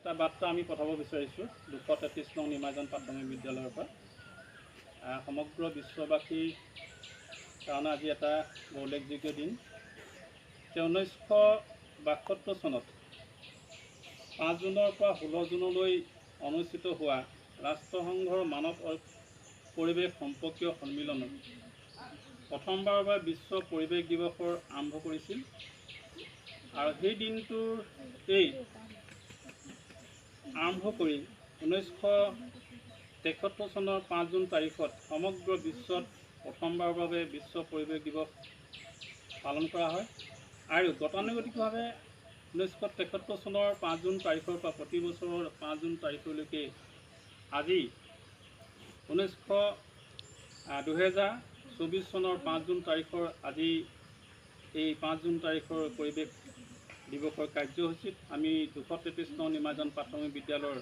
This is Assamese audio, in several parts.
এটা বাৰ্তা আমি পঠাব বিচাৰিছোঁ 233 নং নিমাইজন প্ৰাথমিক বিদ্যালয়ৰ পৰা সমগ্ৰ বিশ্ববাসীৰ কাৰণে আজি এটা উল্লেখযোগ্য দিন। 1972 চনত 5 জুনৰ পৰা 16 জুনলৈ অনুষ্ঠিত হোৱা ৰাষ্ট্ৰসংঘৰ মানৱ পৰিৱেশ সম্পৰ্কীয় সন্মিলনত প্ৰথমবাৰৰ বাবে বিশ্ব পৰিৱেশ দিৱসৰ আৰম্ভ কৰিছিল আৰু সেই দিনটোতেই আৰম্ভ কৰি 1973 চনৰ 5 জুন তাৰিখত সমগ্ৰ বিশ্বত প্ৰথমবাৰৰ বাবে বিশ্ব পৰিৱেশ দিৱস পালন কৰা হয় আৰু গতানুগতিকভাৱে 1973 চনৰ 5 জুন তাৰিখৰ পৰা প্ৰতি বছৰৰ 5 জুন তাৰিখলৈকে আজি 2024 চনৰ 5 জুন তাৰিখৰ আজি এই 5 জুন তাৰিখৰ পৰিৱেশ দিৱসৰ কাৰ্যসূচীত আমি 233 নং নিমাইজন প্ৰাথমিক বিদ্যালয়ৰ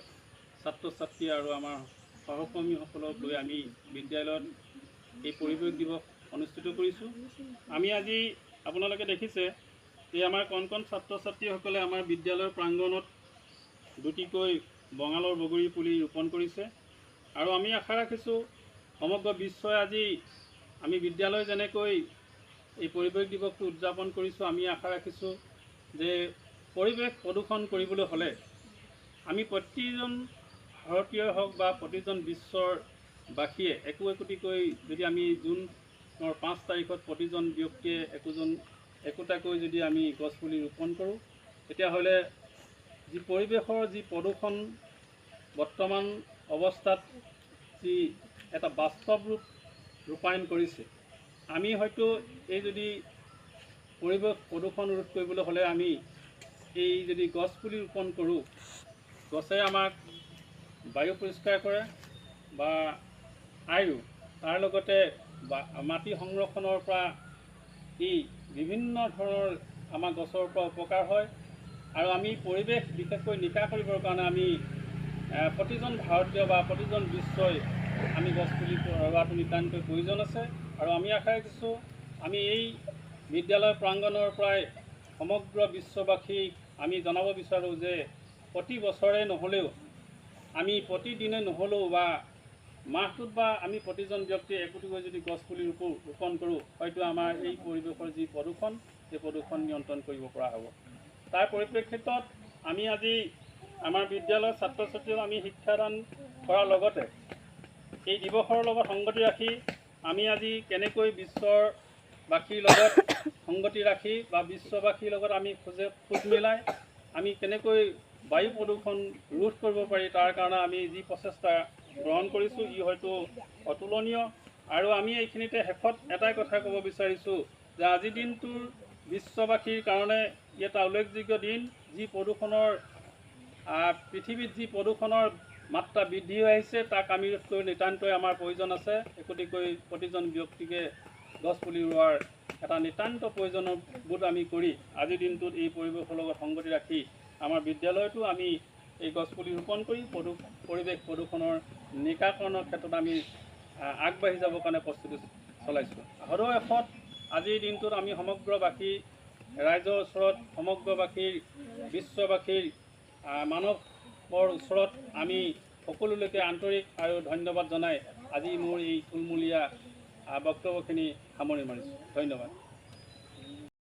ছাত্ৰ ছাত্ৰী আৰু আমাৰ সহকৰ্মীসকলক লৈ আমি বিদ্যালয়ত এই পৰিৱেশ দিৱস অনুষ্ঠিত কৰিছোঁ। আমি আজি আপোনালোকে দেখিছে এই আমাৰ কণ ছাত্ৰ ছাত্ৰীসকলে আমাৰ বিদ্যালয়ৰ প্ৰাংগণত দুটিকৈ বঙালৰ বগৰী পুলি ৰোপণ কৰিছে আৰু আমি আশা ৰাখিছোঁ সমগ্ৰ বিশ্বই আজি আমি বিদ্যালয় যেনেকৈ এই পৰিৱেশ দিৱসটো উদযাপন কৰিছোঁ, আমি আশা ৰাখিছোঁ যে পৰিৱেশ প্ৰদূষণ কৰিবলৈ হ'লে আমি প্ৰতিজন ভাৰতীয়ই হওক বা প্ৰতিজন বিশ্বৰ বাসীয়ে একোটিকৈ যদি আমি জুনৰ 5 তাৰিখত প্ৰতিজন ব্যক্তিয়ে একোটাকৈ যদি আমি গছপুলি ৰোপণ কৰোঁ, তেতিয়াহ'লে যি পৰিৱেশৰ যি প্ৰদূষণ বৰ্তমান অৱস্থাত যি এটা বাস্তৱ ৰূপ ৰূপায়ণ কৰিছে, আমি হয়তো এই যদি পৰিৱেশ প্ৰদূষণ ৰোধ কৰিবলৈ হ'লে আমি এই যদি গছপুলি ৰোপণ কৰোঁ, গছে আমাক বায়ু পৰিষ্কাৰ কৰে বা আৰু তাৰ লগতে মাটি সংৰক্ষণৰ পৰা ই বিভিন্ন ধৰণৰ আমাৰ গছৰ পৰা উপকাৰ হয় আৰু আমি পৰিৱেশ বিশেষকৈ নিকা কৰিবৰ কাৰণে আমি প্ৰতিজন ভাৰতীয় বা প্ৰতিজন বিশ্বই আমি গছপুলি ৰোৱাটো নিতান্তকৈ প্ৰয়োজন আছে আৰু আমি আশা ৰাখিছোঁ আমি এই বিদ্যালয় প্ৰাংগণৰ পৰাই সমগ্ৰ বিশ্ববাসীক আমি জনাব বিচাৰোঁ যে প্ৰতি বছৰে নহ'লেও আমি প্ৰতিদিনে নহ'লেও বা মাহটোত বা আমি প্ৰতিজন ব্যক্তিয়ে একোটিকৈ যদি গছপুলি ৰোপণ কৰোঁ, হয়তো আমাৰ এই পৰিৱেশৰ যি প্ৰদূষণ সেই প্ৰদূষণ নিয়ন্ত্ৰণ কৰিব পৰা হ'ব। তাৰ পৰিপ্ৰেক্ষিতত আমি আজি আমাৰ বিদ্যালয়ৰ ছাত্ৰ ছাত্ৰীক আমি শিক্ষাদান কৰাৰ লগতে এই দিৱসৰ লগত সংগতি ৰাখি আমি আজি কেনেকৈ বিশ্ববাসীৰ লগত সংগতি ৰাখি বা বিশ্ববাসীৰ লগত আমি খোজ মিলাই আমি কেনেকৈ বায়ু প্ৰদূষণ ৰোধ কৰিব পাৰি তাৰ কাৰণে আমি যি প্ৰচেষ্টা গ্ৰহণ কৰিছোঁ ই হয়তো অতুলনীয় আৰু আমি এইখিনিতে শেষত এটাই কথা ক'ব বিচাৰিছোঁ যে আজিৰ দিনটোৰ বিশ্ববাসীৰ কাৰণে ই এটা উল্লেখযোগ্য দিন। যি প্ৰদূষণৰ পৃথিৱীত যি প্ৰদূষণৰ মাত্ৰা বৃদ্ধি হৈ আহিছে তাক আমি ৰোধ কৰি নিতান্তই আমাৰ প্ৰয়োজন আছে। একোটিকৈ প্ৰতিজন ব্যক্তিকে গছপুলি ৰোৱাৰ এটা নিতান্ত প্ৰয়োজনৰ বোধ আমি কৰি আজিৰ দিনটোত এই পৰিৱেশৰ লগত সংগতি ৰাখি আমাৰ বিদ্যালয়তো আমি এই গছপুলি ৰোপণ কৰি পৰিৱেশ প্ৰদূষণৰ নিকাকৰণৰ ক্ষেত্ৰত আমি আগবাঢ়ি যাবৰ কাৰণে প্ৰস্তুতি চলাইছোঁ। সদৌ এষত আজিৰ দিনটোত আমি সমগ্ৰবাসী ৰাইজৰ ওচৰত সমগ্ৰবাসীৰ বিশ্ববাসীৰ মানৱৰ ওচৰত আমি সকলোলৈকে আন্তৰিক আৰু ধন্যবাদ জনাই আজি মোৰ এই থুলমূলীয়া বক্তব্যখিনি সামৰি মাৰিছোঁ। ধন্যবাদ।